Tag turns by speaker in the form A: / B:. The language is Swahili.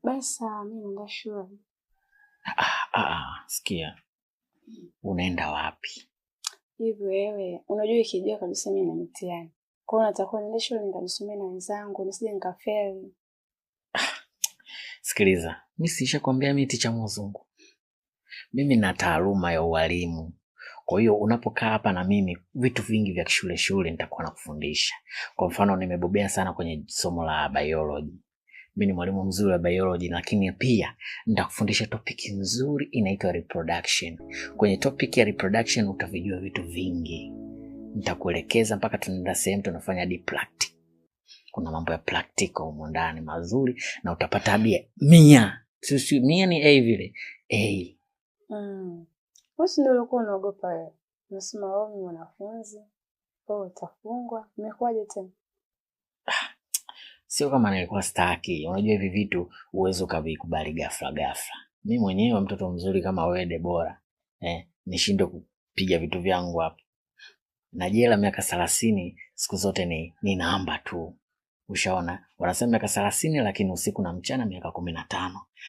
A: Basi mimi naenda shule.
B: Sikia. Unaenda wapi?
A: Hivi wewe, unajua ikijua kabisa mimi na mtihani. Kwa hiyo natakuwa niende shule nikasome na wenzangu, nisije nikafeli.
B: Sikiliza, mimi siishakwambia mimi ticha Mzungu. Mimi na taaluma ya ualimu. Kwa hiyo unapokaa hapa na mimi vitu vingi vya shule nitakuwa nakufundisha. Kwa mfano nimebobea sana kwenye somo la biology. Mimi ni mwalimu mzuri wa biology, lakini pia nitakufundisha topic nzuri inaitwa reproduction. Kwenye topic ya reproduction utavijua vitu vingi. Nitakuelekeza mpaka tunaenda sehemu tunafanya practical. Kuna mambo ya practical huko ndani mazuri na utapata hadi 100. Sisi 100 ni A vile. A.
A: Wewe ndio ulikuwa unaogopa wewe. Unasema wewe ni mwanafunzi. Wewe utafungwa. Umekuaje tena?
B: Sio kama nilikuwa staki. Unajua hivi vitu uwezo kavikubali ghafla. Mimi mwenyewe mtoto mzuri kama wewe Debora, nishinde kupiga vitu vyangu hapa. Na jela miaka 30 siku zote ni namba tu. Ushaona? Wanasema miaka 30 lakini usiku na mchana miaka 15.